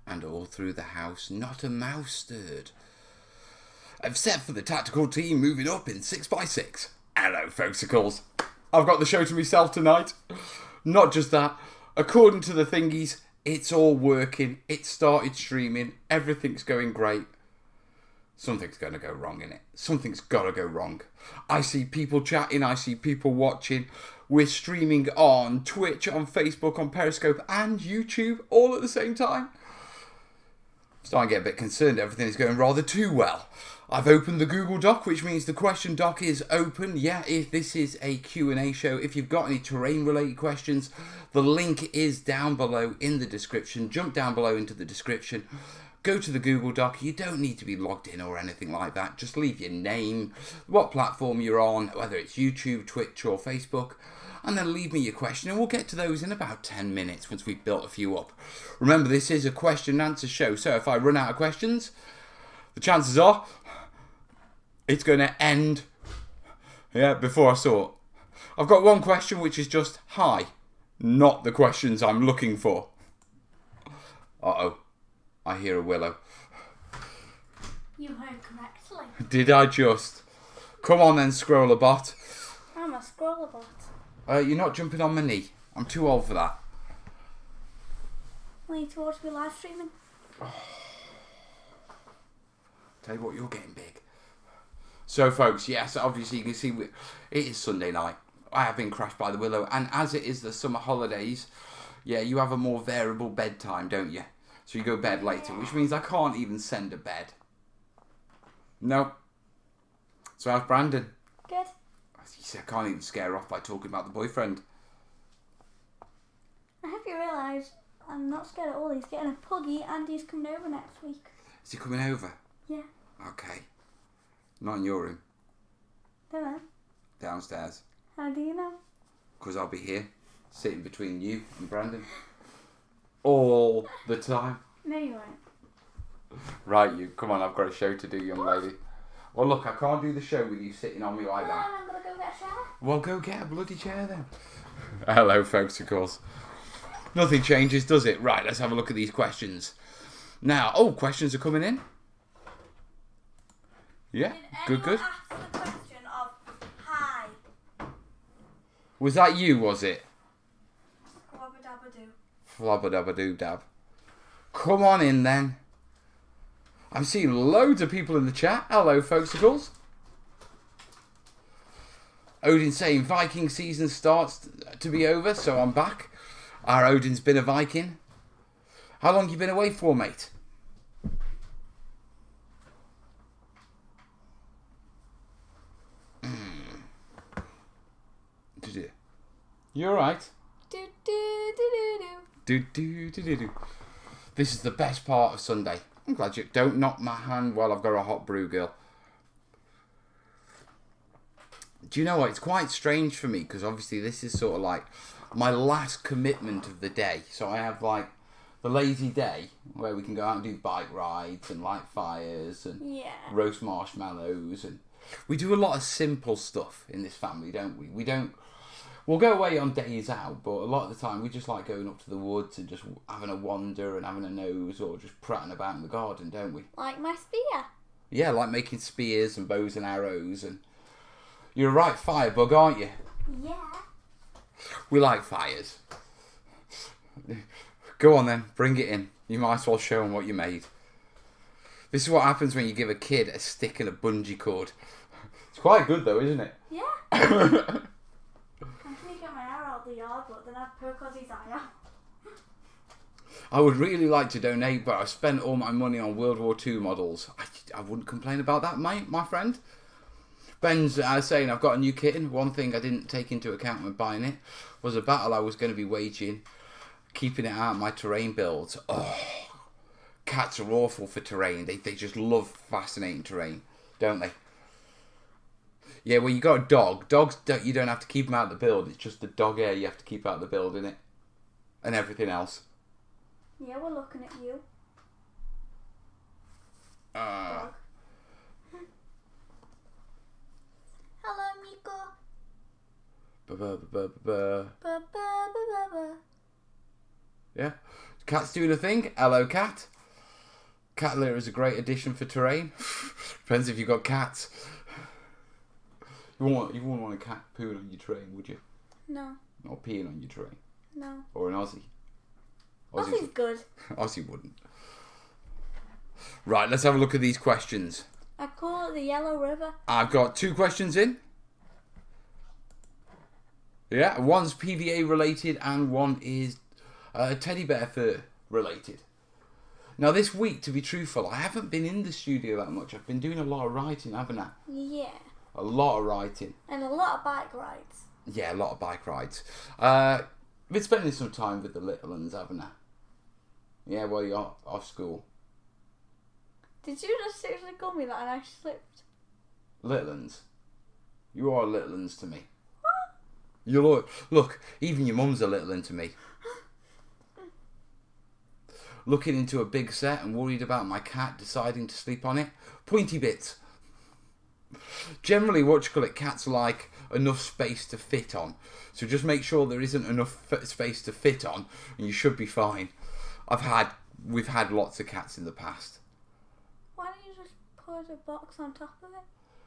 and all through the house not a mouse stirred. Except for the tactical team moving up in 6x6. Hello, folksicles. I've got the show to myself tonight. Not just that. According to the thingies, it's all working. It started streaming. Everything's going great. Something's going to go wrong in it. Something's got to go wrong. I see people chatting. I see people watching. We're streaming on Twitch, on Facebook, on Periscope and YouTube all at the same time. I'm starting to get a bit concerned. Everything is going rather too well. I've opened the Google Doc, which means the question doc is open. Yeah, if this is a Q&A show, if you've got any terrain-related questions, the link is down below in the description. Jump down below into the description. Go to the Google Doc. You don't need to be logged in or anything like that. Just leave your name, what platform you're on, whether it's YouTube, Twitch or Facebook, and then leave me your question and we'll get to those in about 10 minutes once we've built a few up. Remember, this is a question and answer show, so if I run out of questions, the chances are it's going to end before I saw it. I've got one question which is just hi, not the questions I'm looking for. Uh-oh. I hear a Willow. You heard correctly. Did I just? Come on then, Scroller-bot. I'm a Scroller-bot. You're not jumping on my knee. I'm too old for that. Well, you told me live streaming. Tell you what, you're getting big. So, folks, yes, obviously you can see it is Sunday night. I have been crashed by the Willow, and as it is the summer holidays, yeah, you have a more variable bedtime, don't you? So you go bed later, which means I can't even send a bed. No. So how's Brandon? Good. I can't even scare her off by talking about the boyfriend. I hope you realise I'm not scared at all. He's getting a puggy and he's coming over next week. Is he coming over? Yeah. Okay. Not in your room. Don't know. Downstairs. How do you know? Because I'll be here, sitting between you and Brandon. All the time. No, you won't. Right, you. Come on, I've got a show to do, young lady. Well, look, I can't do the show with you sitting on me like that. I'm going to go get a shower. Well, go get a bloody chair then. Hello, folks, of course. Nothing changes, does it? Right, let's have a look at these questions. Now, questions are coming in. Yeah, good. Ask the question of hi. Was that you, was it? Wabba-dabba-doo. Flabba-dabba-doo-dab. Come on in then. I'm seeing loads of people in the chat. Hello, folksicles. Odin saying Viking season starts to be over, so I'm back. Our Odin's been a Viking. How long you been away for, mate? Did you? You alright? Do. This is the best part of Sunday. I'm glad you don't knock my hand while I've got a hot brew, girl. Do you know what? It's quite strange for me because obviously this is sort of like my last commitment of the day. So I have like the lazy day where we can go out and do bike rides and light fires and roast marshmallows, and we do a lot of simple stuff in this family, don't we? We'll go away on days out, but a lot of the time we just like going up to the woods and just having a wander and having a nose or just prattling about in the garden, don't we? Like my spear. Yeah, like making spears and bows and arrows. And you're a right firebug, aren't you? Yeah. We like fires. Go on then, bring it in. You might as well show them what you made. This is what happens when you give a kid a stick and a bungee cord. It's quite good though, isn't it? Yeah. I'm going to get my hair out of the yard, but then I'd poke Ozzy's eye out. I would really like to donate, but I spent all my money on World War II models. I wouldn't complain about that, my friend. Ben's saying I've got a new kitten. One thing I didn't take into account when buying it was a battle I was going to be waging, keeping it out of my terrain builds. Oh, cats are awful for terrain. They just love fascinating terrain, don't they? Yeah, well, you got a dog. Dogs, you don't have to keep them out of the build. It's just the dog hair you have to keep out of the build, innit? And everything else. Yeah, we're looking at you. Dog. Hello, Miko. Ba-ba-ba-ba-ba. Ba-ba-ba-ba-ba. Yeah. Cat's doing a thing. Hello, cat. Cat litter is a great addition for terrain. Depends if you've got cats. You wouldn't want a cat pooing on your terrain, would you? No. Not peeing on your terrain. No. Or an Aussie. Aussie's good. Aussie wouldn't. Right, let's have a look at these questions. I call it the Yellow River. I've got 2 questions in. Yeah, one's PVA related and one is teddy bear fur related. Now this week, to be truthful, I haven't been in the studio that much. I've been doing a lot of writing, haven't I? Yeah. A lot of writing. And a lot of bike rides. Yeah, a lot of bike rides. I've been spending some time with the little ones, haven't I? Yeah, well, you're off school. Did you just seriously call me that and I slipped? Little ones. You are little ones to me. You look, even your mum's a little one to me. Looking into a big set and worried about my cat deciding to sleep on it. Pointy bits. Generally, cats like enough space to fit on. So just make sure there isn't enough space to fit on and you should be fine. We've had lots of cats in the past. Why don't you just put a box on top of it?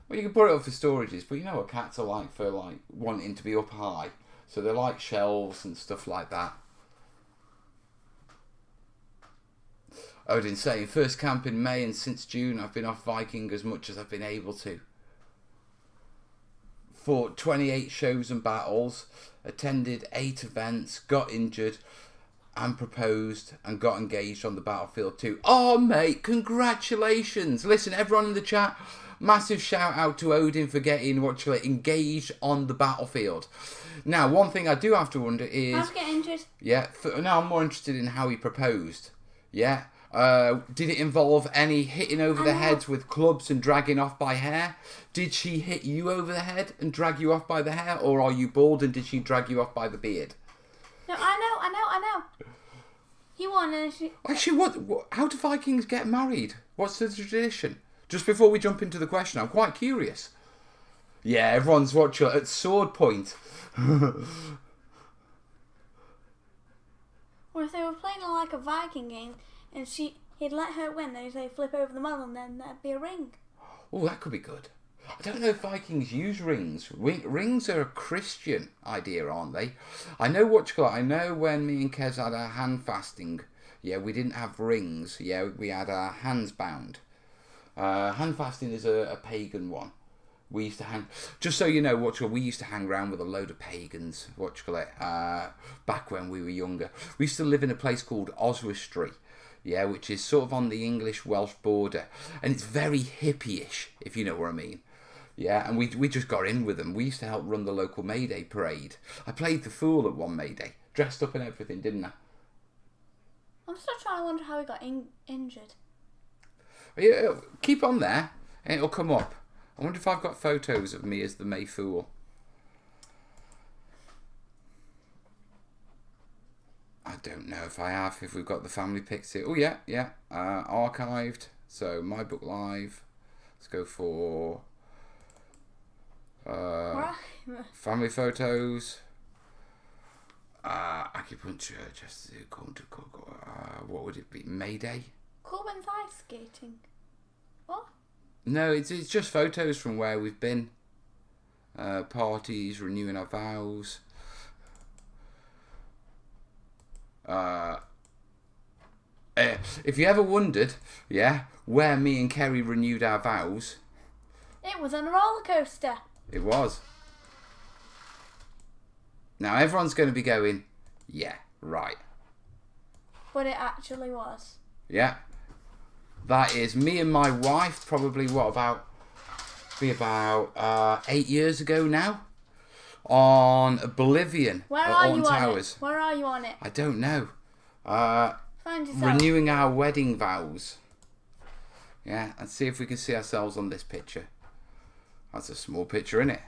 Well, you can put it up for storages, but you know what cats are like for wanting to be up high. So they're like shelves and stuff like that. Odin saying, first camp in May and since June I've been off Viking as much as I've been able to. Fought 28 shows and battles, attended 8 events, got injured and proposed and got engaged on the battlefield too. Oh mate, congratulations. Listen, everyone in the chat, massive shout out to Odin for getting engaged on the battlefield. Now, one thing I do have to wonder is... How'd you get injured? Yeah, now I'm more interested in how he proposed. Yeah. Did it involve any hitting over the heads with clubs and dragging off by hair? Did she hit you over the head and drag you off by the hair? Or are you bald and did she drag you off by the beard? No, I know. He won and she... Actually, what? How do Vikings get married? What's the tradition? Just before we jump into the question, I'm quite curious. Yeah, everyone's watching at sword point. Or if they were playing like a Viking game and he'd let her win, then he'd flip over the model and then there'd be a ring. Oh, that could be good. I don't know if Vikings use rings. Rings are a Christian idea, aren't they? I know I know when me and Kez had our hand fasting, yeah, we didn't have rings. Yeah, we had our hands bound. Hand fasting is a pagan one. We used to hang, just so you know, we used to hang around with a load of pagans, back when we were younger. We used to live in a place called Oswestry, yeah, which is sort of on the English-Welsh border. And it's very hippie-ish, if you know what I mean. Yeah, and we just got in with them. We used to help run the local May Day parade. I played the fool at one May Day, dressed up and everything, didn't I? I'm still trying to wonder how he got injured. Yeah, keep on there, and it'll come up. I wonder if I've got photos of me as the Mayfool. I don't know if I have, if we've got the family pics here. Oh, yeah. Archived. So, My Book Live. Let's go for family photos. Acupuncture. Just what would it be? Mayday? Corbin's ice skating. What? No, it's just photos from where we've been. Parties, renewing our vows. If you ever wondered, yeah, where me and Kerry renewed our vows, it was on a roller coaster. It was. Now everyone's going to be going, yeah, right. But it actually was. Yeah. That is me and my wife, probably about 8 years ago now, on Oblivion at Alton Towers. Where are you on it? I don't know. Find yourself. Renewing our wedding vows. Yeah, and see if we can see ourselves on this picture. That's a small picture, isn't it?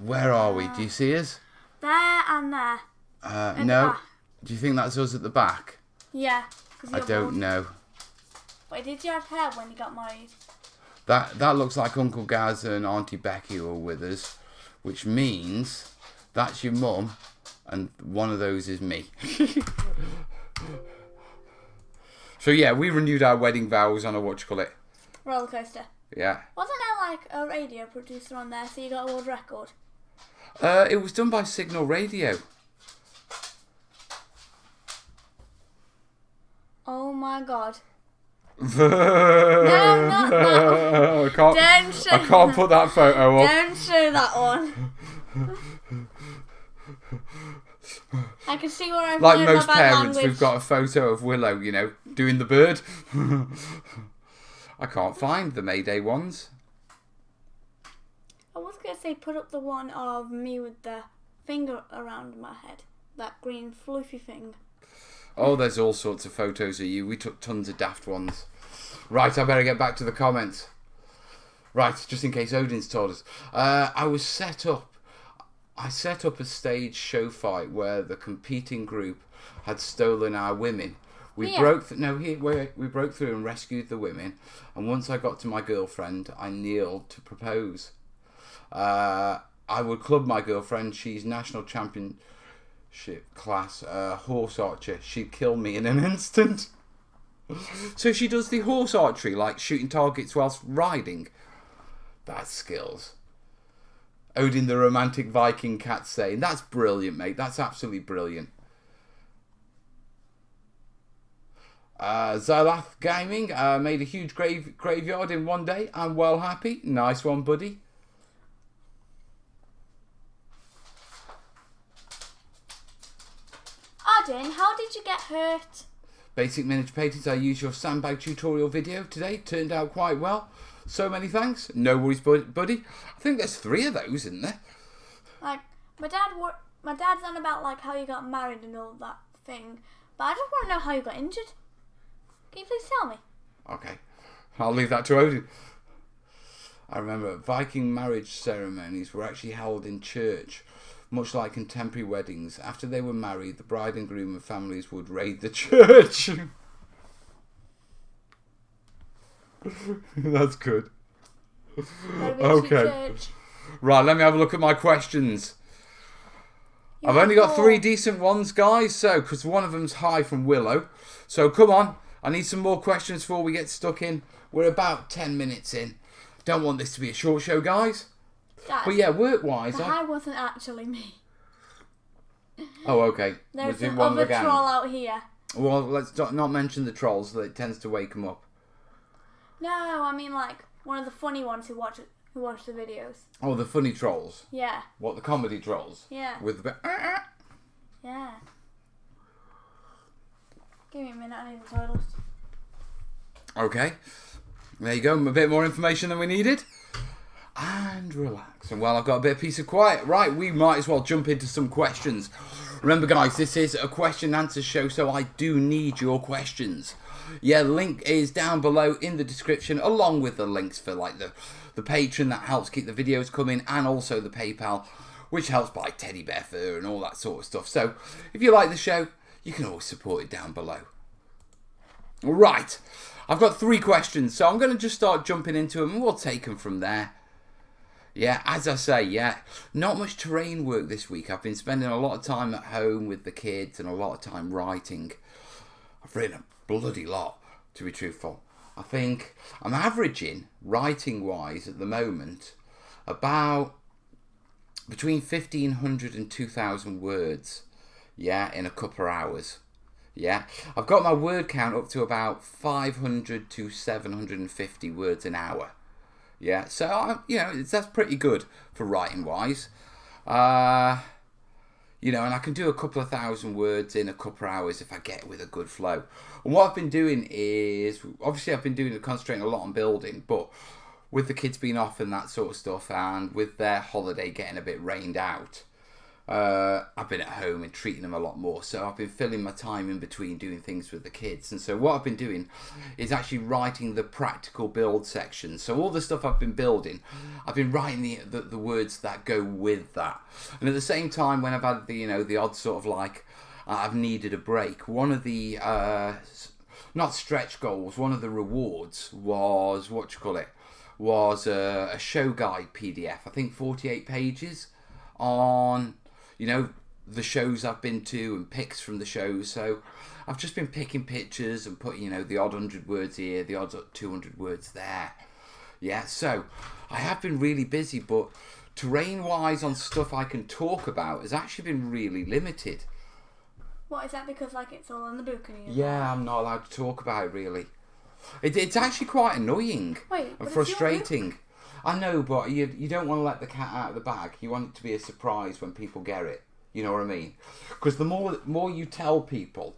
Where are we? Do you see us? There and there. No. Do you think that's us at the back? Yeah. I don't know. Wait, did you have hair when you got married? That looks like Uncle Gaz and Auntie Becky were with us, which means that's your mum, and one of those is me. So yeah, we renewed our wedding vows on a roller coaster. Yeah. Wasn't there like a radio producer on there, so you got a world record? It was done by Signal Radio. Oh my god. No, not that one. I can't put that photo up. Don't show that one. I can see where I'm like most my parents, language. we've got a photo of Willow, doing the bird. I can't find the Mayday ones. I was going to say put up the one of me with the finger around my head. That green floofy thing. Oh, there's all sorts of photos of you. We took tons of daft ones. Right, I better get back to the comments. Right, just in case Odin's told us. I set up a stage show fight where the competing group had stolen our women. We broke through and rescued the women. And once I got to my girlfriend, I kneeled to propose. I would club my girlfriend. She's national championship class horse archer. She'd kill me in an instant. So she does the horse archery, like shooting targets whilst riding. That's skills. Odin, the romantic Viking cat, saying, that's brilliant, mate. That's absolutely brilliant. Zalath Gaming made a huge graveyard in one day. I'm well happy. Nice one, buddy. Odin, how did you get hurt? Basic miniature paintings. I used your sandbag tutorial video today. Turned out quite well. So many thanks. No worries, buddy. I think there's 3 of those, isn't there? Like, my dad's on about like how you got married and all that thing, but I just want to know how you got injured. Can you please tell me? Okay, I'll leave that to Odin. I remember Viking marriage ceremonies were actually held in church, much like contemporary weddings. After they were married, the bride and groom and families would raid the church. That's good. Okay. Right, let me have a look at my questions. I've only got 3 decent ones, guys, so because one of them's high from Willow. So come on, I need some more questions before we get stuck in. We're about 10 minutes in. Don't want this to be a short show, guys. Dad, but yeah, work-wise... The high wasn't actually me. Oh, okay. There's another troll out here. Well, let's not mention the trolls, that it tends to wake them up. No, I mean like one of the funny ones who watch the videos. Oh, the funny trolls? Yeah. What, the comedy trolls? Yeah. With the... Yeah. Give me a minute, I need the toilet. Okay. There you go, a bit more information than we needed. And relax. And well, I've got a bit of peace of quiet. Right, we might as well jump into some questions. Remember, guys, this is a question and answer show, so I do need your questions. Yeah, link is down below in the description, along with the links for like the Patreon that helps keep the videos coming, and also the PayPal, which helps buy teddy bear fur and all that sort of stuff. So, if you like the show, you can always support it down below. Right, I've got 3 questions, so I'm going to just start jumping into them, and we'll take them from there. Yeah, as I say, yeah, not much terrain work this week. I've been spending a lot of time at home with the kids and a lot of time writing. I've written a bloody lot, to be truthful. I think I'm averaging, writing-wise, at the moment, about between 1,500 and 2,000 words, yeah, in a couple of hours. Yeah, I've got my word count up to about 500 to 750 words an hour. Yeah, so, that's pretty good for writing-wise. And I can do a couple of 1,000 words in a couple of hours if I get with a good flow. And what I've been doing is, obviously I've been concentrating a lot on building, but with the kids being off and that sort of stuff, and with their holiday getting a bit rained out, I've been at home and treating them a lot more. So I've been filling my time in between doing things with the kids. And so what I've been doing is actually writing the practical build section. So all the stuff I've been building, I've been writing the words that go with that. And at the same time, when I've had the odd sort of like, I've needed a break, one of the, not stretch goals, one of the rewards was, was a show guide PDF. I think 48 pages on... the shows I've been to and pics from the shows. So I've just been picking pictures and putting, the odd 100 words here, the odd 200 words there. Yeah, so I have been really busy, but terrain-wise on stuff I can talk about has actually been really limited. What, is that because it's all in the book? Yeah, I'm not allowed to talk about it, really. It's actually quite annoying and frustrating. I know, but you don't want to let the cat out of the bag. You want it to be a surprise when people get it. You know what I mean? Because the more you tell people,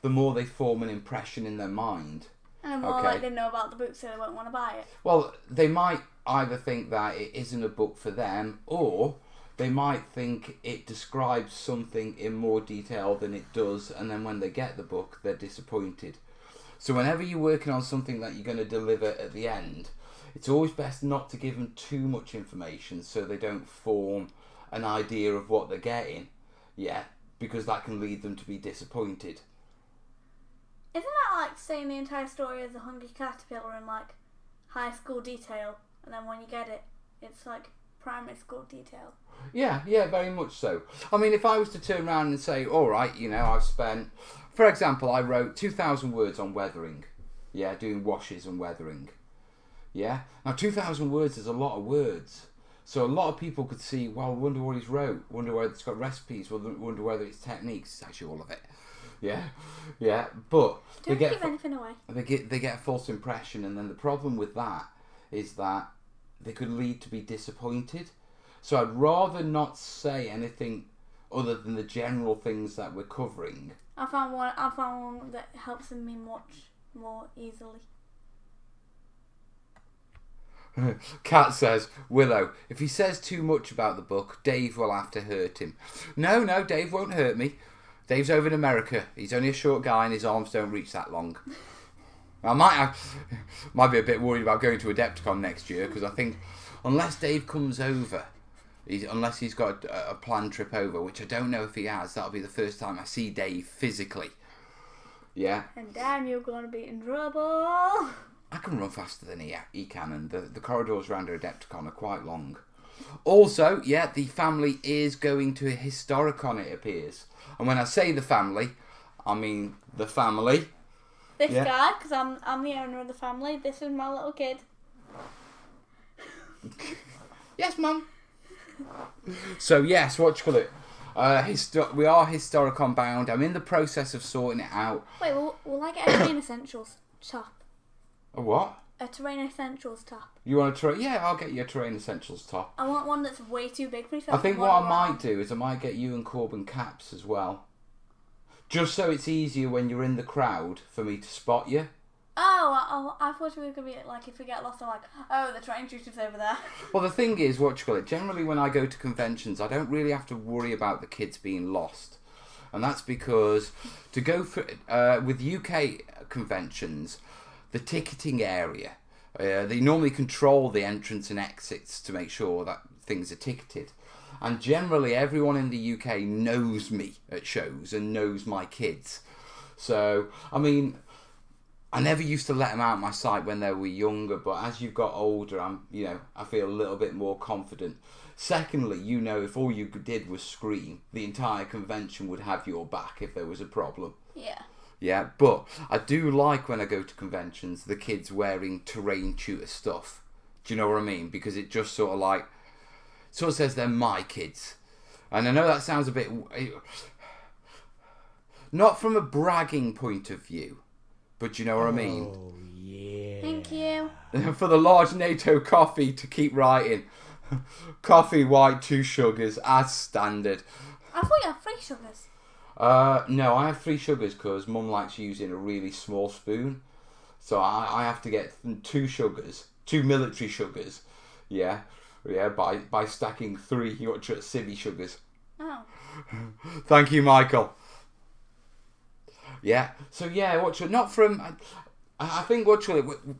the more they form an impression in their mind. And the more they know about the book, so they won't want to buy it. Well, they might either think that it isn't a book for them, or they might think it describes something in more detail than it does, and then when they get the book, they're disappointed. So whenever you're working on something that you're going to deliver at the end, it's always best not to give them too much information so they don't form an idea of what they're getting, because that can lead them to be disappointed. Isn't that like saying the entire story as a hungry caterpillar in high school detail, and then when you get it, it's primary school detail? Yeah, very much so. I mean, if I was to turn around and say, all right, I've spent, for example, I wrote 2,000 words on weathering, doing washes and weathering. Yeah. Now 2,000 words is a lot of words. So a lot of people could see, well, wonder what he's wrote, wonder whether it's got recipes, wonder whether it's techniques. It's actually all of it. Yeah. But don't give anything away. They get a false impression, and then the problem with that is that they could lead to be disappointed. So I'd rather not say anything other than the general things that we're covering. I found one that helps me watch more easily. Kat says, Willow, if he says too much about the book, Dave will have to hurt him. No, Dave won't hurt me. Dave's over in America. He's only a short guy and his arms don't reach that long. I might be a bit worried about going to Adepticon next year, because I think unless Dave comes over, unless he's got a planned trip over, which I don't know if he has, that'll be the first time I see Dave physically. Yeah. And damn, you're going to be in trouble. I can run faster than he can, and the corridors around Adepticon are quite long. Also, the family is going to a Historicon, it appears. And when I say the family, I mean the family. This guy, because I'm the owner of the family. This is my little kid. Yes, Mum. So yes, what you call it? We are Historicon bound. I'm in the process of sorting it out. Wait, will I get a Terrain Essentials top? A what? A Terrain Essentials top. You want a Terrain? Yeah, I'll get you a Terrain Essentials top. I want one that's way too big for me. I think what I might do is I might get you and Corbin caps as well. Just so it's easier when you're in the crowd for me to spot you. Oh, I thought we were going to be if we get lost, I'm the train shooter's over there. Well, the thing is, generally when I go to conventions, I don't really have to worry about the kids being lost. And that's because to go for with UK conventions, the ticketing area, they normally control the entrance and exits to make sure that things are ticketed. And generally everyone in the UK knows me at shows and knows my kids. So, I mean, I never used to let them out my sight when they were younger, but as you've got older, I feel a little bit more confident. Secondly, if all you did was scream, the entire convention would have your back if there was a problem. Yeah. Yeah, but I do like when I go to conventions, the kids wearing terrain tutor stuff. Do you know what I mean? Because it just sort of says they're my kids. And I know that sounds a bit... Not from a bragging point of view, but you know what I mean? Oh, yeah. Thank you. For the large NATO coffee to keep writing. Coffee, white, 2 sugars, as standard. I thought you had 3 sugars. No, I have 3 sugars because Mum likes using a really small spoon. So I have to get 2 sugars, 2 military sugars. Yeah, by stacking 3 civvy sugars. Oh. Thank you, Michael. Yeah, so not from... I think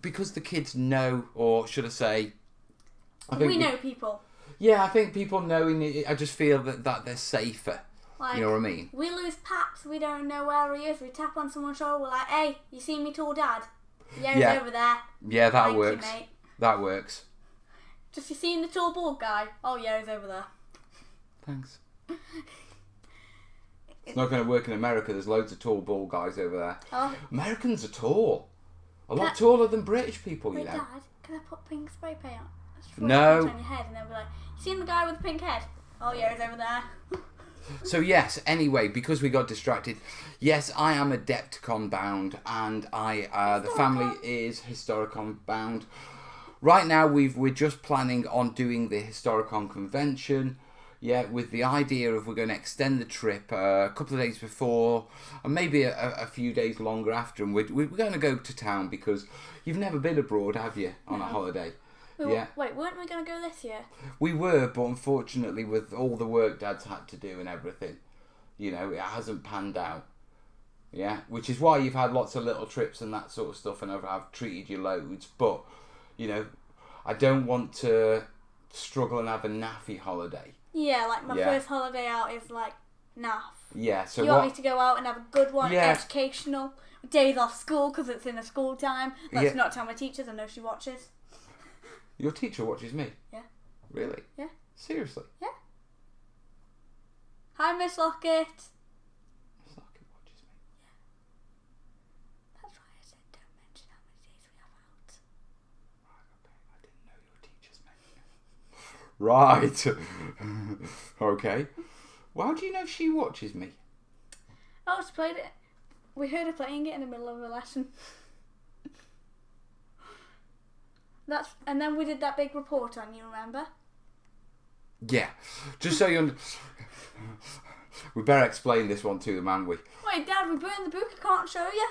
because the kids know, or should I say... We know people. Yeah, I think people knowing it, I just feel that they're safer. You know what I mean? We lose Paps, we don't know where he is. We tap on someone's shoulder, we're like, hey, you see me tall dad? Yeah, he's over there. Yeah, that Thank works. You, mate. That works. Just you seen the tall bald guy? Oh yeah, he's over there. Thanks. It's not going to work in America. There's loads of tall, bald guys over there. Oh. Americans are tall. A lot taller than British people, Wait, you know. Dad, can I put pink spray paint on? No. On your head and they'll be like, you seen the guy with the pink head? Oh yeah, he's over there. So yes, anyway, because we got distracted, yes, I am Adepticon bound, and the family is Historicon bound. Right now, we're just planning on doing the Historicon convention, with the idea of we're going to extend the trip a couple of days before, and maybe a few days longer after, and we're going to go to town because you've never been abroad, have you, on a holiday? Wait, weren't we going to go this year? We were, but unfortunately with all the work Dad's had to do and everything, it hasn't panned out. Yeah, which is why you've had lots of little trips and that sort of stuff, and I've treated you loads, but, I don't want to struggle and have a naffy holiday. Yeah, like my first holiday out is like naff. Yeah, so you want me to go out and have a good one, educational, days off school because it's in a school time. Let's not tell my teachers, I know she watches. Your teacher watches me? Yeah. Really? Yeah. Seriously? Yeah. Hi, Miss Lockett. Miss Lockett watches me? Yeah. That's why I said don't mention how many days we have out. Right, okay. I didn't know your teacher's meant. Right. Okay. Well, how do you know she watches me? Oh, she played it. We heard her playing it in the middle of a lesson. And then we did that big report on you, remember? Yeah. Just so you we better explain this one to them, haven't we? Wait, Dad, we burned the book, I can't show you.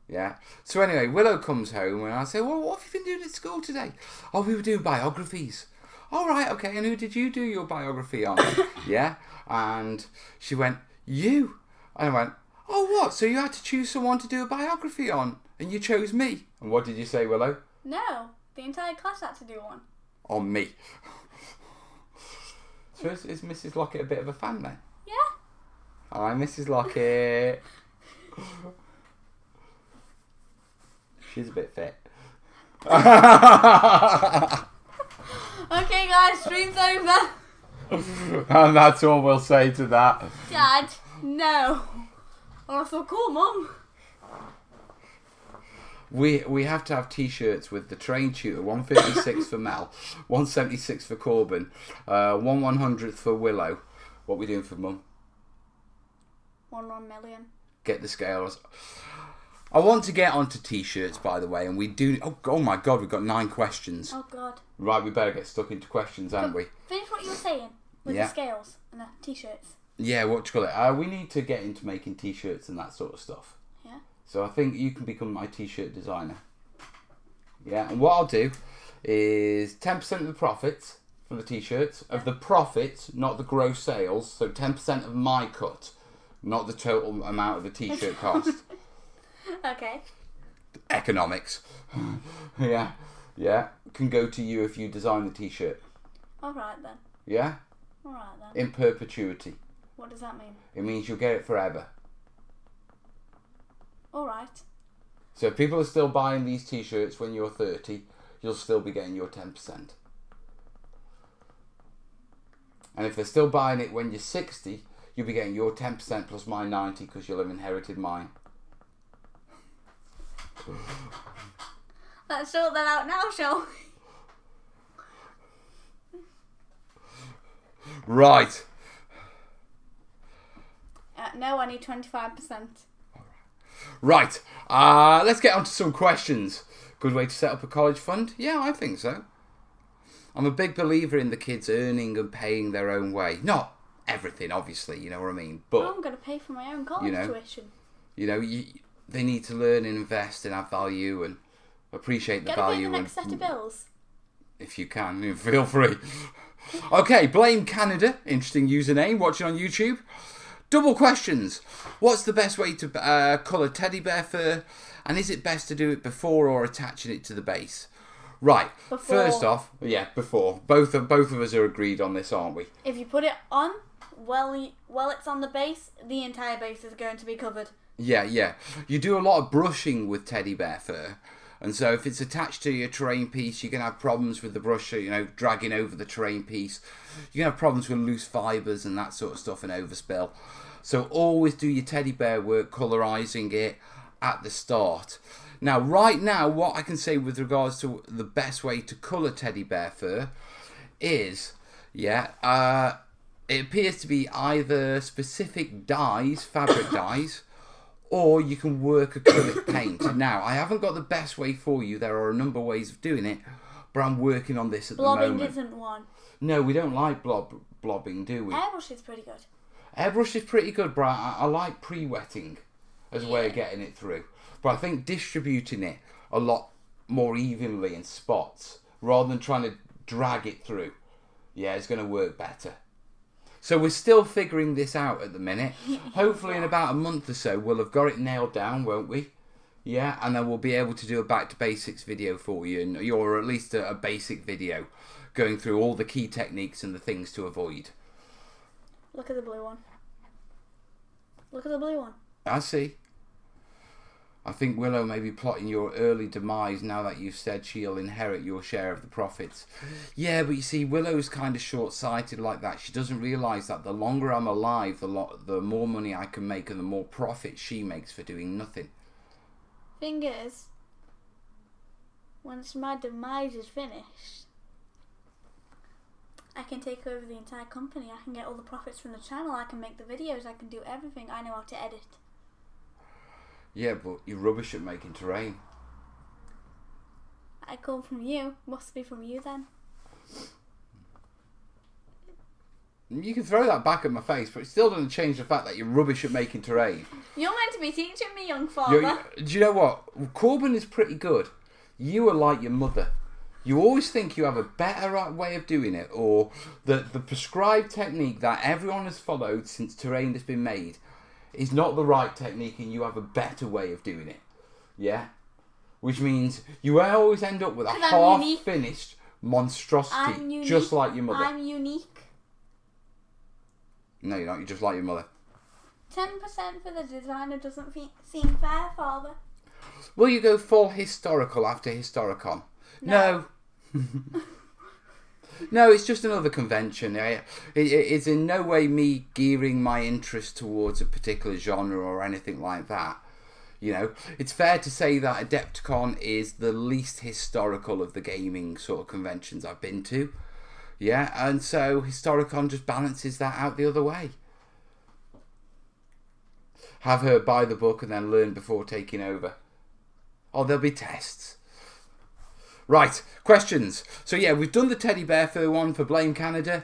Yeah. So anyway, Willow comes home and I say, well, what have you been doing at school today? Oh, we were doing biographies. All right, okay, and who did you do your biography on? Yeah. And she went, you. And I went, oh, what? So you had to choose someone to do a biography on, and you chose me. And what did you say, Willow? No, the entire class had to do one. On me. So is Mrs. Lockett a bit of a fan then? Yeah. Hi, Mrs. Lockett. She's a bit fit. Okay, guys, stream's over. And that's all we'll say to that. Dad, no. Oh, I thought, cool, Mum. We have to have t-shirts with the train tutor, 156 for Mel, 176 for Corbin, 1/100th for Willow. What are we doing for Mum? 1 million. Get the scales. I want to get onto t-shirts, by the way, and we do... Oh my God, we've got 9 questions. Oh, God. Right, we better get stuck into questions, haven't we? Finish what you were saying with the scales and the t-shirts. Yeah, what do you call it? We need to get into making t-shirts and that sort of stuff. Yeah. So I think you can become my t-shirt designer. Yeah, and what I'll do is 10% of the profits from the t-shirts, of the profits, not the gross sales, so 10% of my cut, not the total amount of the t-shirt cost. Okay. Economics. Yeah, can go to you if you design the t-shirt. Alright then. Yeah? Alright then. In perpetuity. What does that mean? It means you'll get it forever. Alright. So if people are still buying these t-shirts when you're 30, you'll still be getting your 10%. And if they're still buying it when you're 60, you'll be getting your 10% plus my 90 because you'll have inherited mine. Let's sort that out now, shall we? Right. No, I need 25%. Right. Let's get on to some questions. Good way to set up a college fund? Yeah, I think so. I'm a big believer in the kids earning and paying their own way. Not everything, obviously, you know what I mean? But I'm going to pay for my own college tuition. They need to learn and invest and have value and appreciate the value. Get the next set of bills. If you can, feel free. Okay, Blame Canada. Interesting username. Watching on YouTube. Double questions. What's the best way to colour teddy bear fur? And is it best to do it before or attaching it to the base? Right. Before. First off, before. Both of us are agreed on this, aren't we? If you put it on, while it's on the base, the entire base is going to be covered. Yeah. You do a lot of brushing with teddy bear fur. And so if it's attached to your terrain piece, you're going to have problems with the brush, dragging over the terrain piece. You're going to have problems with loose fibres and that sort of stuff and overspill. So always do your teddy bear work, colorizing it at the start. Now, right now, what I can say with regards to the best way to colour teddy bear fur is, it appears to be either specific dyes, fabric dyes, or you can work acrylic paint. Now, I haven't got the best way for you. There are a number of ways of doing it, but I'm working on this at the moment. Blobbing isn't one. No, we don't like blobbing, do we? Airbrush is pretty good. Airbrush is pretty good, but I like pre-wetting as a way of getting it through. But I think distributing it a lot more evenly in spots rather than trying to drag it through, it's going to work better. So we're still figuring this out at the minute. Hopefully in about a month or so we'll have got it nailed down, won't we? Yeah, and then we'll be able to do a back to basics video for you, or at least a basic video going through all the key techniques and the things to avoid. Look at the blue one. Look at the blue one. I see. I think Willow may be plotting your early demise now that you've said she'll inherit your share of the profits. Yeah, but you see, Willow's kind of short-sighted like that. She doesn't realise that the longer I'm alive, the more money I can make and the more profit she makes for doing nothing. Thing is, once my demise is finished, I can take over the entire company. I can get all the profits from the channel. I can make the videos. I can do everything. I know how to edit. Yeah, but you're rubbish at making terrain. I come from you. Must be from you then. You can throw that back at my face, but it still doesn't change the fact that you're rubbish at making terrain. You're meant to be teaching me, young father. Do you know what? Corbin is pretty good. You are like your mother. You always think you have a better way of doing it, or the prescribed technique that everyone has followed since terrain has been made is not the right technique and you have a better way of doing it. Yeah? Which means you always end up with a half-finished monstrosity, just like your mother. I'm unique. No, you're not. You're just like your mother. 10% for the designer doesn't seem fair, father. Will you go full historical after Historicon? No. No, it's just another convention. It's in no way me gearing my interest towards a particular genre or anything like that. You know, it's fair to say that Adepticon is the least historical of the gaming sort of conventions I've been to. Yeah, and so Historicon just balances that out the other way. Have her buy the book and then learn before taking over. Oh, there'll be tests. Right, questions. So yeah, we've done the teddy bear fur one for Blame Canada.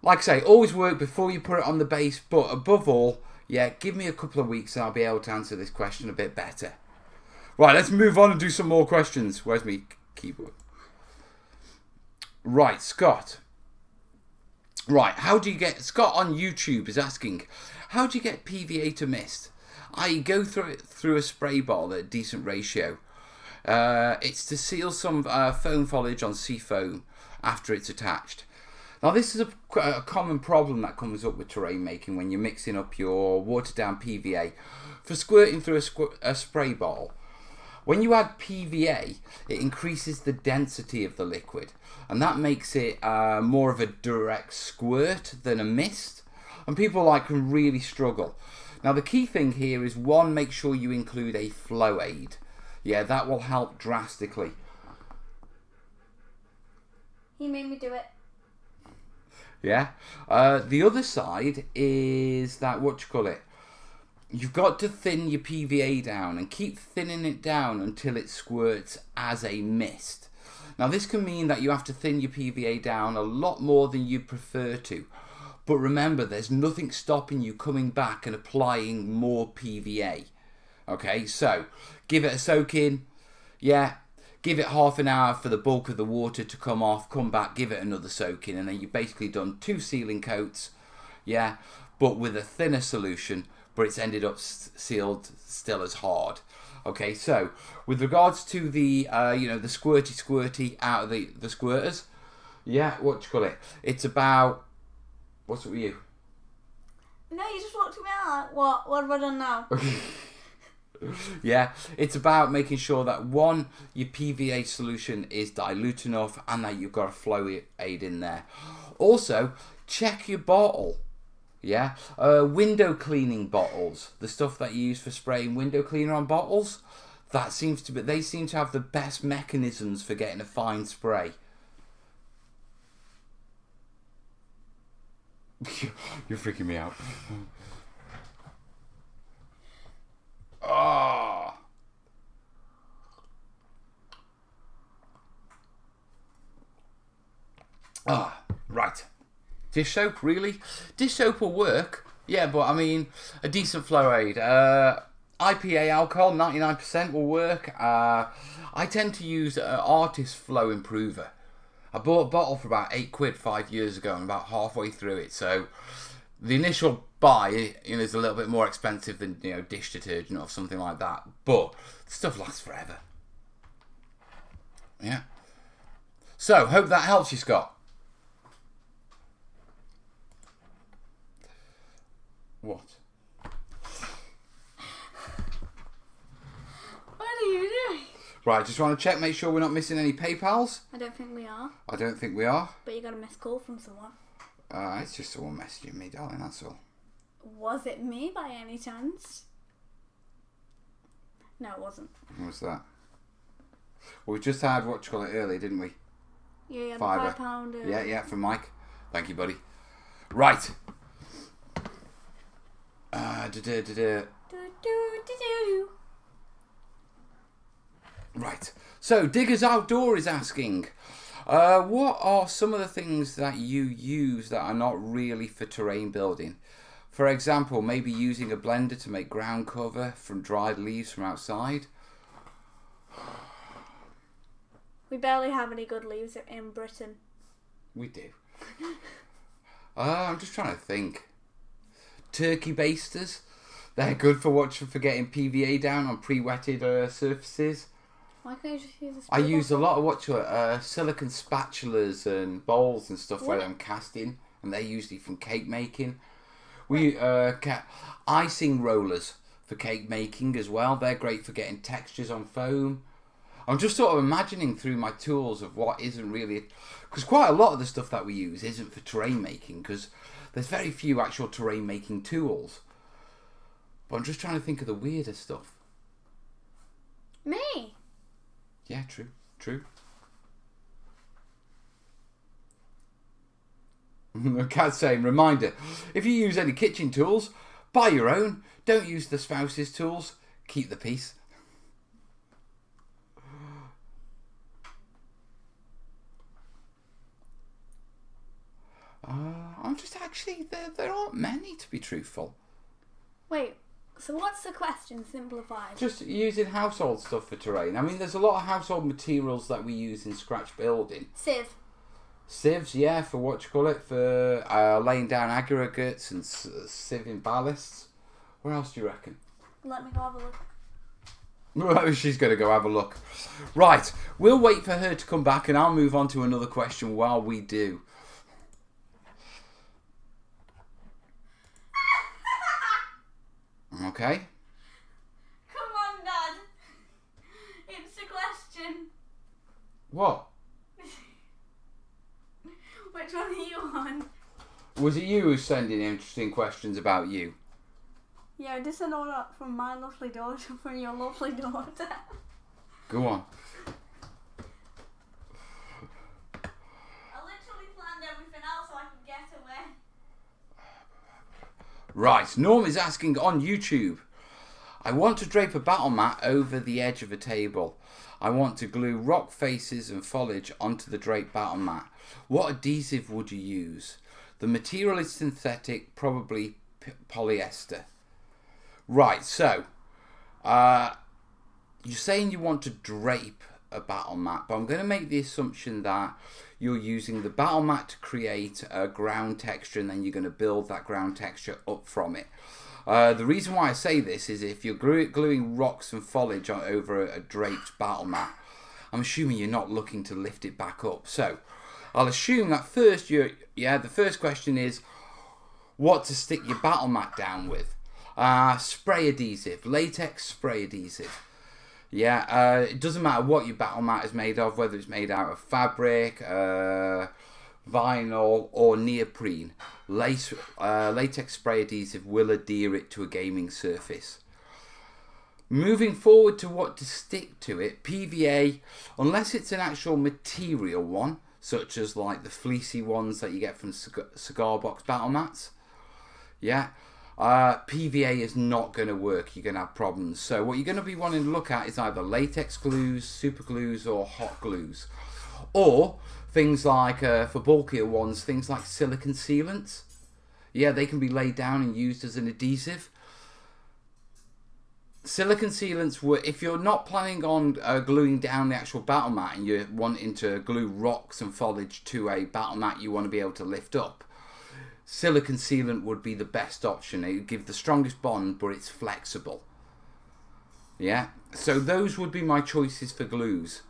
Like I say, always work before you put it on the base, but above all, yeah, give me a couple of weeks and I'll be able to answer this question a bit better. Right, let's move on and do some more questions. Where's my keyboard? Right, Scott. Right, how do you get... Scott on YouTube is asking, how do you get PVA to mist? I go through it through a spray bottle at a decent ratio. It's to seal some foam foliage on seafoam after it's attached. Now this is a common problem that comes up with terrain making when you're mixing up your watered down PVA for squirting through a spray bottle. When you add PVA, it increases the density of the liquid, and that makes it more of a direct squirt than a mist, and people can really struggle. Now the key thing here is, one, make sure you include a flow aid. Yeah, that will help drastically. He made me do it. Yeah. The other side is that, you've got to thin your PVA down and keep thinning it down until it squirts as a mist. Now this can mean that you have to thin your PVA down a lot more than you'd prefer to. But remember, there's nothing stopping you coming back and applying more PVA. Okay, so give it a soak in. Yeah, give it half an hour for the bulk of the water to come off. Come back, give it another soak in, and then you've basically done 2 sealing coats. Yeah, but with a thinner solution, but it's ended up sealed still as hard. Okay, so with regards to the the squirty out of the squirters, yeah, it's about, what's it with you? No, you just walked me out. What have I done now? Yeah, it's about making sure that, one, your PVA solution is dilute enough and that you've got a flow aid in there. Also, check your bottle. Yeah. Window cleaning bottles. The stuff that you use for spraying window cleaner on bottles. They seem to have the best mechanisms for getting a fine spray. You're freaking me out. Oh. Ah, right. Dish soap, really? Dish soap will work. Yeah, but I mean, a decent flow aid. IPA alcohol, 99% will work. I tend to use Artist Flow Improver. I bought a bottle for about £8 5 years ago and about halfway through it. So the initial buy is a little bit more expensive than dish detergent or something like that. But the stuff lasts forever. Yeah. So, hope that helps you, Scott. What? What are you doing? Right, just want to check, make sure we're not missing any PayPals. I don't think we are. I don't think we are. But you got a missed call from someone. It's just someone messaging me, darling, that's all. Was it me by any chance? No, it wasn't. What was that? Well, we just had what you call it earlier, didn't we? Yeah, Fiver. the £5. Yeah, from Mike. Thank you, buddy. Right. Right. So, Diggers Outdoor is asking, what are some of the things that you use that are not really for terrain building? For example, maybe using a blender to make ground cover from dried leaves from outside. We barely have any good leaves in Britain. We do. I'm just trying to think. Turkey basters. They're good for getting PVA down on pre-wetted surfaces. Why can't you just use a I use a lot of silicone spatulas and bowls and stuff where I'm casting, and they're usually from cake making. We icing rollers for cake making as well. They're great for getting textures on foam. I'm just sort of imagining through my tools of what isn't really, because quite a lot of the stuff that we use isn't for terrain making, because there's very few actual terrain making tools. But I'm just trying to think of the weirder stuff. Me? Yeah, true. Cat's saying, reminder, if you use any kitchen tools, buy your own. Don't use the spouse's tools. Keep the peace. I'm just actually, there aren't many, to be truthful. Wait, so what's the question simplified? Just using household stuff for terrain. I mean, there's a lot of household materials that we use in scratch building. Sieves, yeah, for for laying down aggregates and sieving ballasts. Where else do you reckon? Let me go have a look. Well, she's going to go have a look. Right, we'll wait for her to come back and I'll move on to another question while we do. Okay. Come on, Dad. It's a question. What? Which one are you on? Was it you who's sending interesting questions about you? Yeah, this is all from my lovely daughter, from your lovely daughter. Go on. I literally planned everything else so I could get away. Right, Norm is asking on YouTube. I want to drape a battle mat over the edge of a table. I want to glue rock faces and foliage onto the draped battle mat. What adhesive would you use? The material is synthetic, probably polyester. Right, so you're saying you want to drape a battle mat, but I'm going to make the assumption that you're using the battle mat to create a ground texture and then you're going to build that ground texture up from it. The reason why I say this is if you're gluing rocks and foliage over a draped battle mat, I'm assuming you're not looking to lift it back up. So I'll assume that first the first question is what to stick your battle mat down with. Spray adhesive, latex spray adhesive. Yeah, it doesn't matter what your battle mat is made of, whether it's made out of fabric, vinyl or neoprene. latex spray adhesive will adhere it to a gaming surface. Moving forward to what to stick to it, PVA, unless it's an actual material one, such as like the fleecy ones that you get from cigar box battle mats, PVA is not going to work. You're going to have problems. So what you're going to be wanting to look at is either latex glues, super glues, or hot glues. Or things like, for bulkier ones, things like silicone sealants. Yeah, they can be laid down and used as an adhesive. Silicone sealants were, if you're not planning on gluing down the actual battle mat and you're wanting to glue rocks and foliage to a battle mat you want to be able to lift up, silicone sealant would be the best option. It would give the strongest bond, but it's flexible. Yeah, so those would be my choices for glues.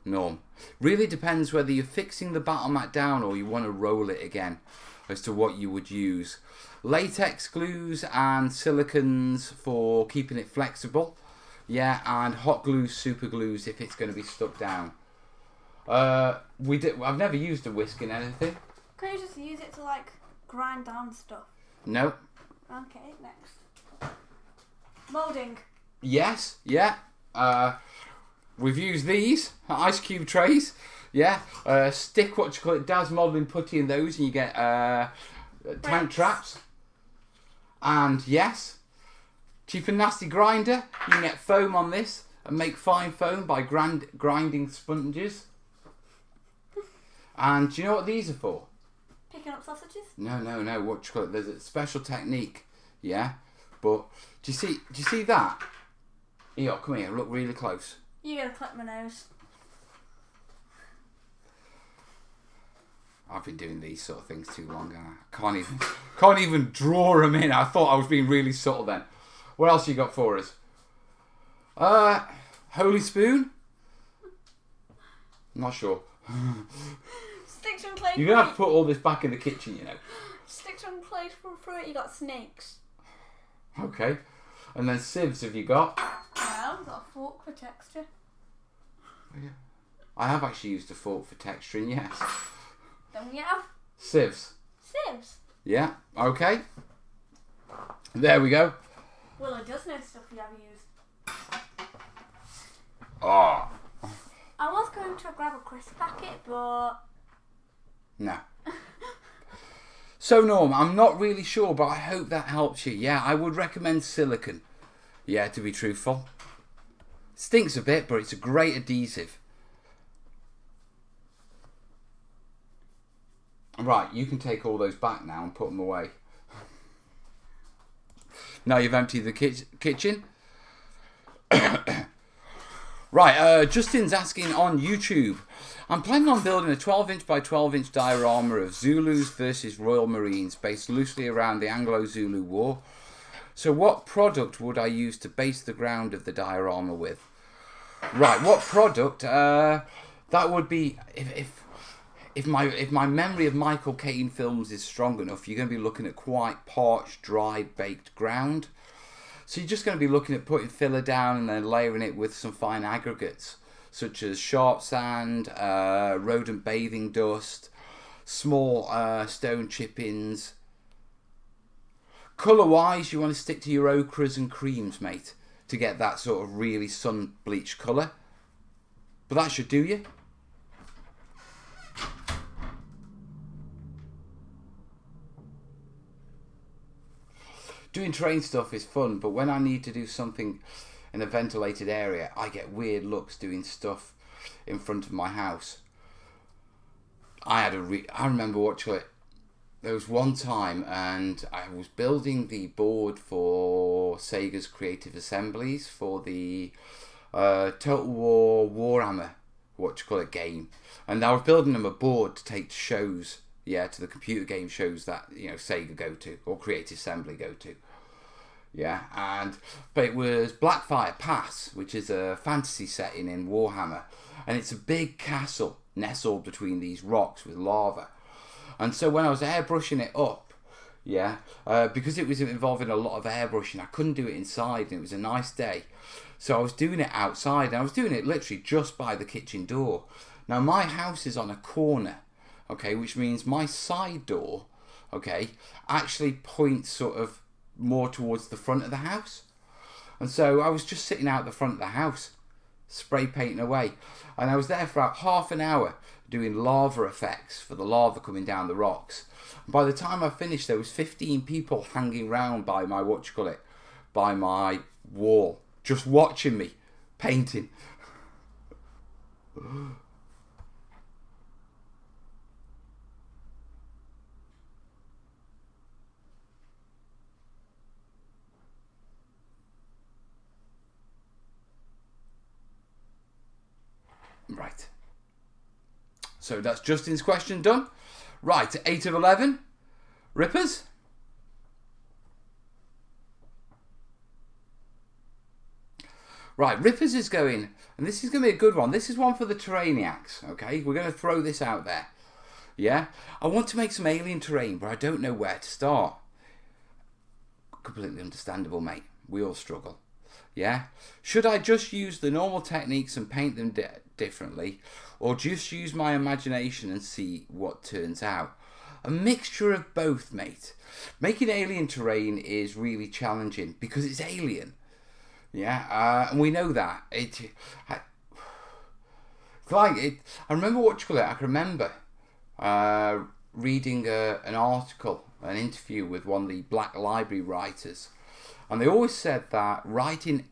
Norm. Really depends whether you're fixing the battle mat down or you want to roll it again as to what you would use. Latex glues and silicones for keeping it flexible. Yeah, and hot glues, super glues if it's going to be stuck down. I've never used a whisk in anything. Can you just use it to like grind down stuff? No. Okay, next. Moulding. Yes, yeah. We've used these ice cube trays. Yeah, stick Daz modelling putty in those, and you get tank traps. And yes, cheap and nasty grinder. You can get foam on this and make fine foam by grinding sponges. And do you know what these are for? Picking up sausages? No. There's a special technique. Yeah, but do you see that? Here, come here. Look really close. You're gonna clip my nose. I've been doing these sort of things too long, and I can't even draw them in. I thought I was being really subtle then. What else you got for us? Holy spoon? I'm not sure. Sticks and clay. You're gonna have to put all this back in the kitchen, you know. Sticks and clay from fruit. You got snakes. Okay, and then sieves have you got? No, I've got a fork for texture. Yeah. I have actually used a fork for texturing, yes. Then we have sieves. Sieves. Yeah, okay. There we go. Willow does know stuff you have used. Oh. I was going to grab a crisp packet, but... No. So, Norm, I'm not really sure, but I hope that helps you. Yeah, I would recommend silicone. Yeah, to be truthful. Stinks a bit, but it's a great adhesive. Right, you can take all those back now and put them away. Now you've emptied the kitchen. Right, Justin's asking on YouTube. I'm planning on building a 12-inch by 12-inch diorama of Zulus versus Royal Marines based loosely around the Anglo-Zulu War. So what product would I use to base the ground of the diorama with? Right, what product? That would be... If my memory of Michael Caine films is strong enough, you're going to be looking at quite parched, dried, baked ground. So you're just going to be looking at putting filler down and then layering it with some fine aggregates, such as sharp sand, rodent bathing dust, small stone chippings. Colour-wise, you want to stick to your ochres and creams, mate, to get that sort of really sun-bleached colour. But that should do you. Doing terrain stuff is fun, but when I need to do something in a ventilated area, I get weird looks doing stuff in front of my house. I remember watching it. There was one time, and I was building the board for Sega's Creative Assemblies for the Total War Warhammer, game, and I was building them a board to take to shows. Yeah, to the computer game shows that, Sega go to, or Creative Assembly go to. Yeah, but it was Blackfire Pass, which is a fantasy setting in Warhammer. And it's a big castle nestled between these rocks with lava. And so when I was airbrushing it up, because it was involving a lot of airbrushing, I couldn't do it inside, and it was a nice day. So I was doing it outside, and I was doing it literally just by the kitchen door. Now, my house is on a corner. Okay, which means my side door okay, actually points sort of more towards the front of the house. And so I was just sitting out the front of the house, spray painting away. And I was there for about half an hour doing lava effects for the lava coming down the rocks. And by the time I finished, there was 15 people hanging round by my, by my wall, just watching me painting. Right. So that's Justin's question done. Right, 8 of 11. Rippers? Right, Rippers is going, and this is going to be a good one. This is one for the terrainiacs, okay? We're going to throw this out there. Yeah? I want to make some alien terrain, but I don't know where to start. Completely understandable, mate. We all struggle. Yeah? Should I just use the normal techniques and paint them differently, or just use my imagination and see what turns out? A mixture of both, mate. Making alien terrain is really challenging because it's alien. Yeah, and we know that. It's like it. I remember I can remember reading an article, an interview with one of the Black Library writers, and they always said that writing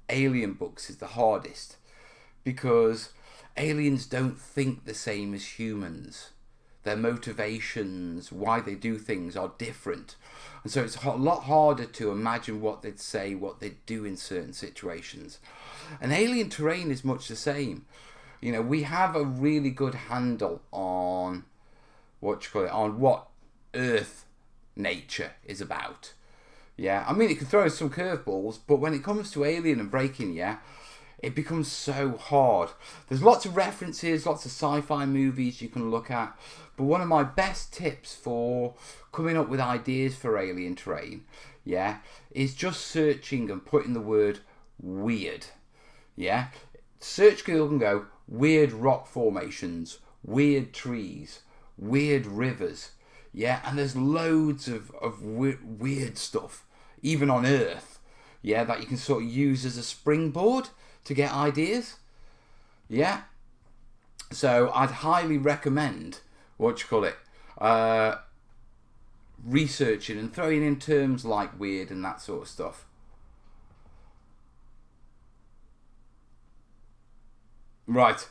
alien books is the hardest because aliens don't think the same as humans. Their motivations, why they do things are different. And so it's a lot harder to imagine what they'd say, what they'd do in certain situations. And alien terrain is much the same. You know, we have a really good handle on on what Earth nature is about. Yeah, I mean, it can throw us some curveballs, but when it comes to alien and breaking, yeah, it becomes so hard. There's lots of references, lots of sci-fi movies you can look at, but one of my best tips for coming up with ideas for alien terrain, yeah, is just searching and putting the word weird. Yeah, search Google and go weird rock formations, weird trees, weird rivers. Yeah, and there's loads of weird stuff, even on Earth, yeah, that you can sort of use as a springboard to get ideas. Yeah, so I'd highly recommend researching and throwing in terms like weird and that sort of stuff. Right.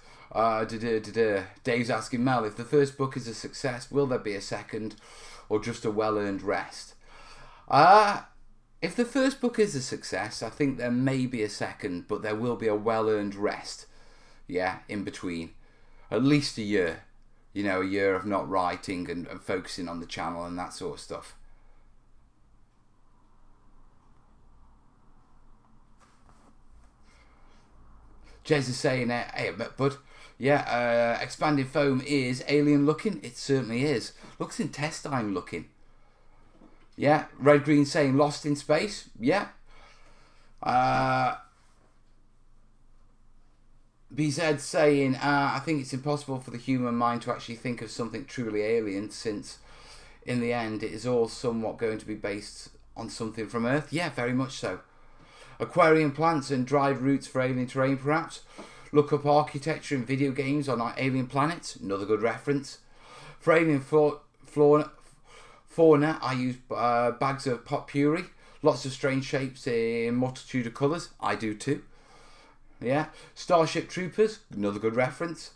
Dave's asking Mel, if the first book is a success, will there be a second or just a well-earned rest? If the first book is a success, I think there may be a second, but there will be a well-earned rest, yeah, in between. At least a year. You know, a year of not writing and focusing on the channel and that sort of stuff. Jez is saying, hey, bud, yeah, expanded foam is alien looking. It certainly is. Looks intestine looking. Yeah, Red Green saying Lost in Space. Yeah. BZ saying, I think it's impossible for the human mind to actually think of something truly alien, since in the end it is all somewhat going to be based on something from Earth. Yeah, very much so. Aquarium plants and dried roots for alien terrain, perhaps. Look up architecture in video games on our alien planets. Another good reference. For alien fauna, I use bags of pot puree. Lots of strange shapes in multitude of colours. I do too. Yeah. Starship Troopers. Another good reference.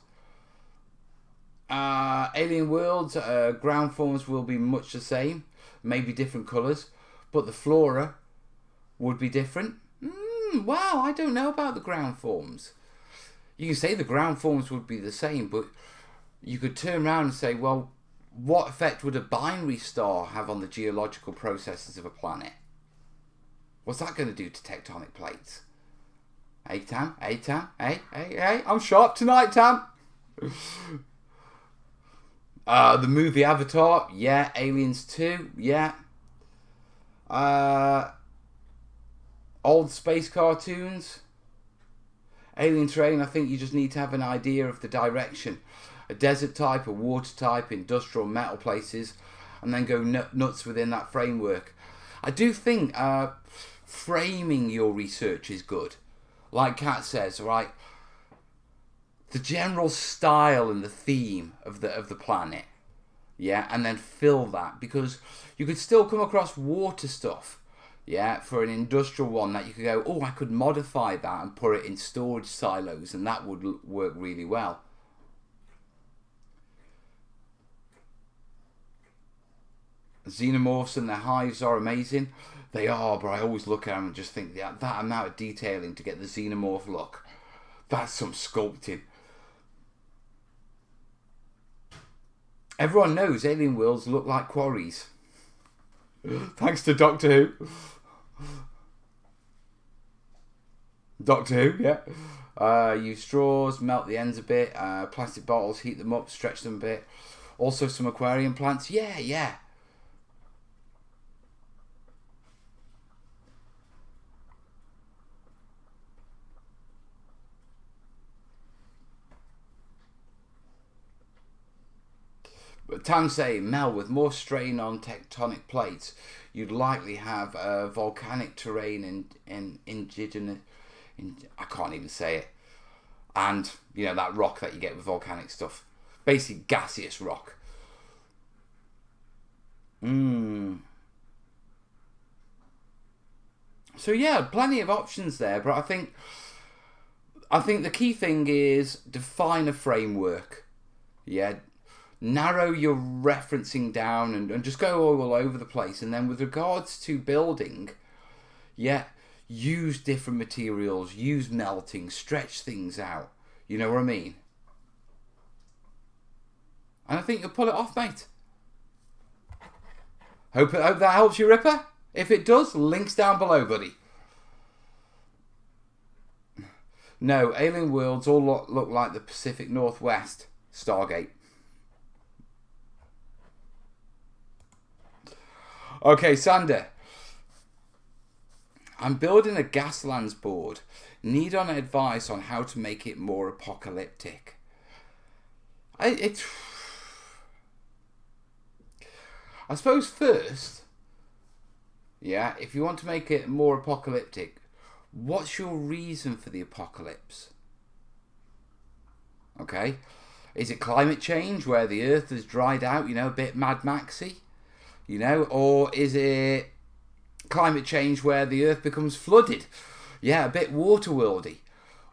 Alien worlds. Ground forms will be much the same. Maybe different colours. But the flora would be different. Wow, I don't know about the ground forms. You can say the ground forms would be the same, but you could turn around and say, well, what effect would a binary star have on the geological processes of a planet? What's that going to do to tectonic plates? Hey, Tam? Hey, Tam? Hey, I'm sharp tonight, Tam. The movie Avatar, yeah. Aliens 2, yeah. Old space cartoons. Alien terrain, I think you just need to have an idea of the direction. A desert type, a water type, industrial metal places. and then go nuts within that framework. I do think framing your research is good. Like Kat says, right? The general style and the theme of the planet, yeah, and then fill that, because you could still come across water stuff, yeah, for an industrial one that you could go, oh, I could modify that and put it in storage silos, and that would work really well. Xenomorphs and their hives are amazing. They are, but I always look at them and just think that amount of detailing to get the xenomorph look, that's some sculpting. Everyone knows alien worlds look like quarries. Thanks to Doctor Who. Doctor Who, yeah. Use straws, melt the ends a bit, plastic bottles, heat them up, stretch them a bit. Also some aquarium plants. Yeah. But Tansei, Mel, with more strain on tectonic plates, you'd likely have volcanic terrain in indigenous... I can't even say it. And, you know, that rock that you get with volcanic stuff. Basically gaseous rock. So yeah, plenty of options there, but I think the key thing is define a framework. Yeah. Narrow your referencing down and just go all over the place. And then with regards to building, yeah, use different materials, use melting, stretch things out. You know what I mean? And I think you'll pull it off, mate. Hope that helps you, Ripper. If it does, links down below, buddy. No, alien worlds all look like the Pacific Northwest Stargate. Okay, Sander. I'm building a Gaslands board. Need on advice on how to make it more apocalyptic. I suppose first, yeah, if you want to make it more apocalyptic, what's your reason for the apocalypse? Okay. Is it climate change where the earth has dried out, you know, a bit Mad Maxy? You know, or is it climate change where the earth becomes flooded? Yeah, a bit Waterworldy.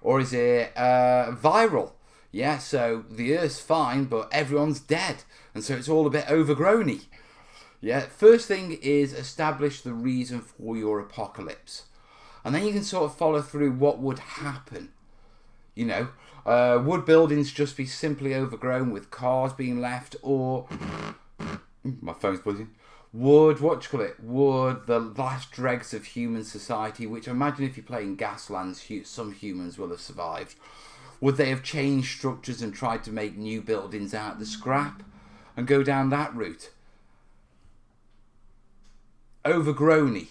Or is it viral? Yeah, so the earth's fine, but everyone's dead. And so it's all a bit overgrowny. Yeah, first thing is establish the reason for your apocalypse. And then you can sort of follow through what would happen. You know, would buildings just be simply overgrown with cars being left, or... My phone's buzzing. Would the last dregs of human society, which I imagine if you play in Gaslands, some humans will have survived, would they have changed structures and tried to make new buildings out of the scrap and go down that route? Overgrowny,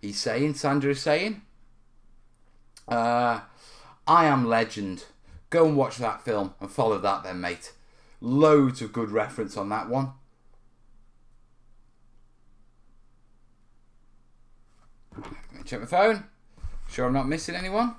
he's saying, Sandra is saying. I Am Legend. Go and watch that film and follow that then, mate. Loads of good reference on that one. Check my phone. Sure I'm not missing anyone.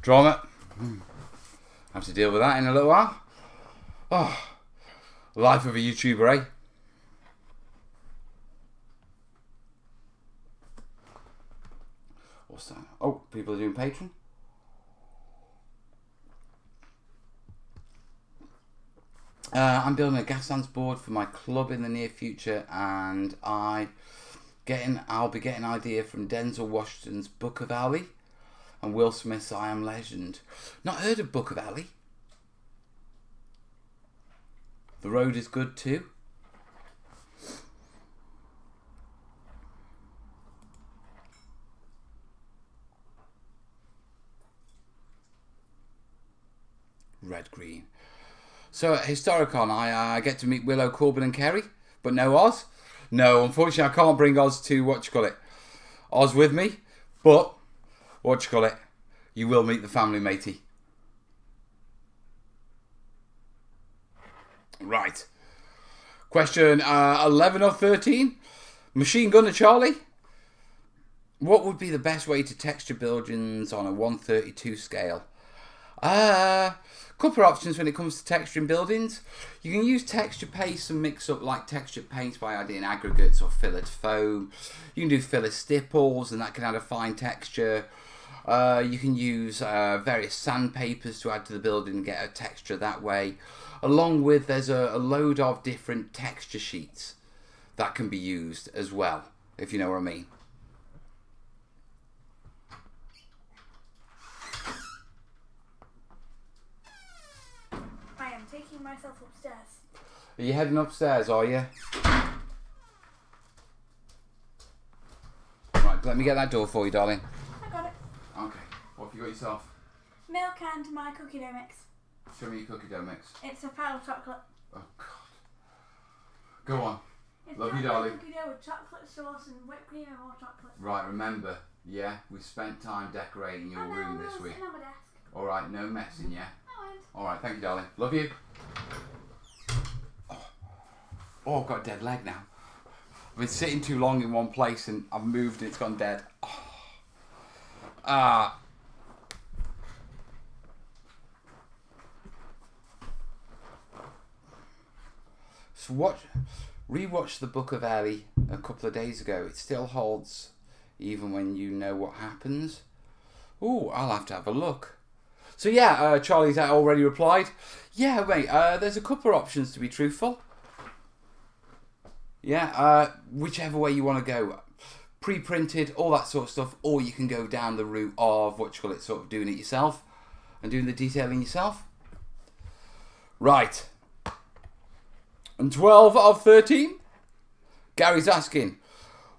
Drama. Have to deal with that in a little while. Life of a YouTuber, eh? What's that? Oh, people are doing Patreon. I'm building a Gasland board for my club in the near future, and I'll be getting an idea from Denzel Washington's Book of Ali and Will Smith's I Am Legend. Not heard of Book of Ali. The Road is good too. Red green. So at Historicon, I get to meet Willow, Corbin and Kerry, but no Oz. No, unfortunately, I can't bring Oz to, Oz with me, but, you will meet the family, matey. Right. Question 11 or 13. Machine Gunner Charlie. What would be the best way to texture buildings on a 132 scale? Couple of options when it comes to texturing buildings. You can use texture paste and mix up like texture paints by adding aggregates or fillet foam. You can do fillet stipples and that can add a fine texture. You can use various sandpapers to add to the building and get a texture that way. Along with, there's a load of different texture sheets that can be used as well, if you know what I mean. Taking myself upstairs. Are you heading upstairs, are you? Right, let me get that door for you, darling. I got it. Okay, what have you got yourself? Milk and my cookie dough mix. Show me your cookie dough mix. It's a pile of chocolate. Oh, God. Go on. It's Love you, darling. Cookie dough with chocolate sauce and whipped cream and more chocolate. Right, remember, yeah, we spent time decorating your room this week. On my desk. Alright, no messing, yeah? I won't. Alright, thank you, darling. Love you. Oh, I've got a dead leg now. I've been sitting too long in one place and I've moved and it's gone dead. So rewatched the Book of Ali a couple of days ago. It still holds even when you know what happens. Ooh, I'll have to have a look. So yeah, Charlie's already replied. Yeah, mate, there's a couple of options to be truthful. Yeah, whichever way you want to go. Pre-printed, all that sort of stuff, or you can go down the route of, sort of doing it yourself and doing the detailing yourself. Right. And 12 of 13. Gary's asking,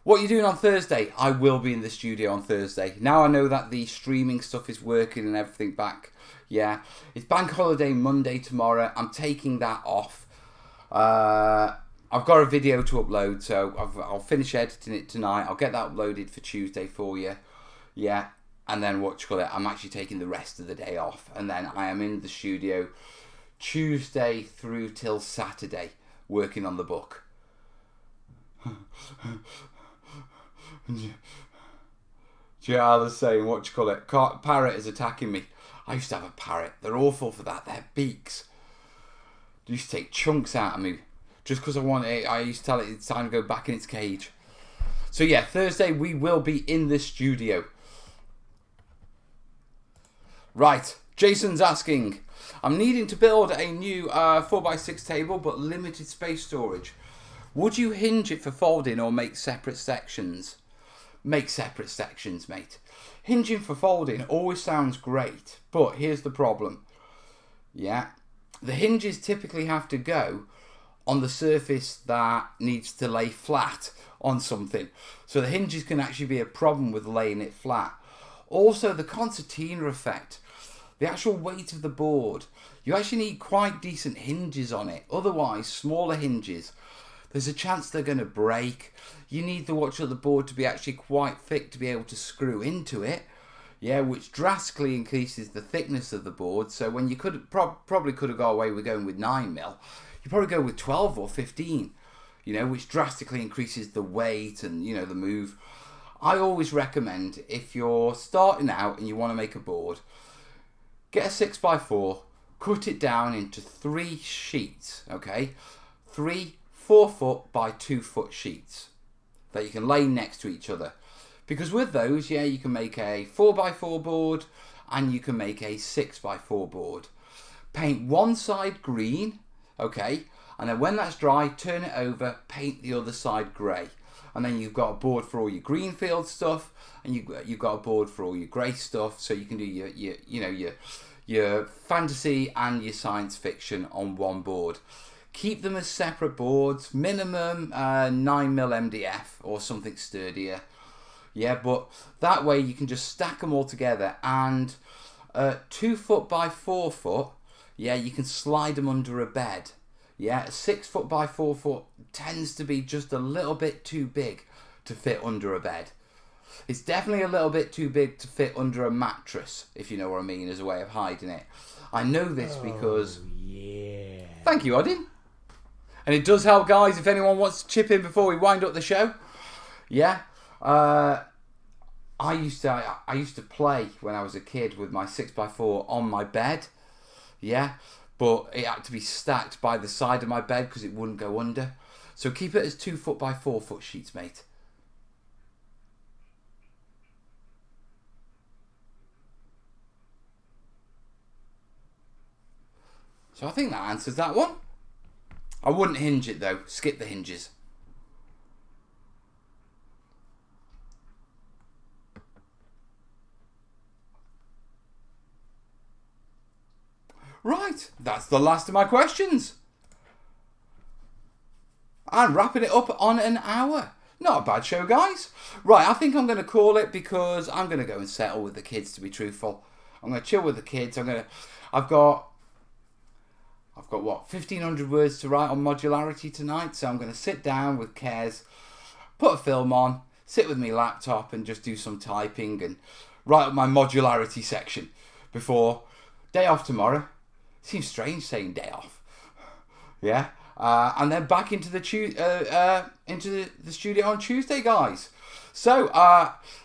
what are you doing on Thursday? I will be in the studio on Thursday. Now I know that the streaming stuff is working and everything back. Yeah, it's bank holiday Monday tomorrow. I'm taking that off. I've got a video to upload, so I'll finish editing it tonight. I'll get that uploaded for Tuesday for you. Yeah, and then I'm actually taking the rest of the day off. And then I am in the studio Tuesday through till Saturday working on the book. Giala's saying, parrot is attacking me. I used to have a parrot. They're awful for that. Their beaks. They used to take chunks out of me. Just because I used to tell it it's time to go back in its cage. So yeah, Thursday we will be in the studio. Right, Jason's asking, I'm needing to build a new 4x6 table but limited space storage. Would you hinge it for folding or make separate sections? Make separate sections, mate. Hinging for folding always sounds great, but here's the problem. Yeah, the hinges typically have to go on the surface that needs to lay flat on something. So the hinges can actually be a problem with laying it flat. Also, the concertina effect, the actual weight of the board, you actually need quite decent hinges on it. Otherwise, smaller hinges, there's a chance they're going to break. You need the board to be actually quite thick to be able to screw into it. Yeah, which drastically increases the thickness of the board. So when you probably could have got away with going with 9mm, you probably go with 12 or 15, which drastically increases the weight and, the move. I always recommend, if you're starting out and you want to make a board, get a 6x4, cut it down into 3 sheets, okay? 3 4-foot by 2-foot sheets that you can lay next to each other. Because with those, yeah, you can make a 4x4 board and you can make a 6x4 board. Paint one side green Okay, and then when that's dry, turn it over, paint the other side grey. And then you've got a board for all your greenfield stuff, and you've got a board for all your grey stuff, so you can do your fantasy and your science fiction on one board. Keep them as separate boards, minimum 9mm MDF or something sturdier. Yeah, but that way you can just stack them all together, and 2 foot by 4 foot, yeah, you can slide them under a bed. Yeah, 6 foot by 4 foot tends to be just a little bit too big to fit under a bed. It's definitely a little bit too big to fit under a mattress, if you know what I mean, as a way of hiding it. I know this because... yeah. Thank you, Odin. And it does help, guys, if anyone wants to chip in before we wind up the show. Yeah. I used to play when I was a kid with my 6x4 on my bed. Yeah. But it had to be stacked by the side of my bed because it wouldn't go under. So keep it as 2 foot by 4 foot sheets, mate. So I think that answers that one. I wouldn't hinge it though. Skip the hinges. Right, that's the last of my questions. And wrapping it up on an hour. Not a bad show, guys. Right, I think I'm going to call it because I'm going to go and settle with the kids, to be truthful. I'm going to chill with the kids. I've got what, 1,500 words to write on modularity tonight, so I'm going to sit down with Kez, put a film on, sit with my laptop and just do some typing and write up my modularity section before day off tomorrow. Seems strange saying day off. Yeah. And then back into the studio on Tuesday, guys. So,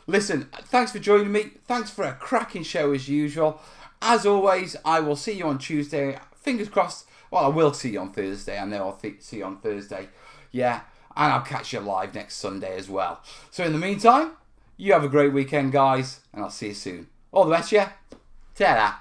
listen, thanks for joining me. Thanks for a cracking show as usual. As always, I will see you on Tuesday. Fingers crossed. Well, I will see you on Thursday. I know I'll see you on Thursday. Yeah. And I'll catch you live next Sunday as well. So in the meantime, you have a great weekend, guys. And I'll see you soon. All the best, yeah? Ta-da.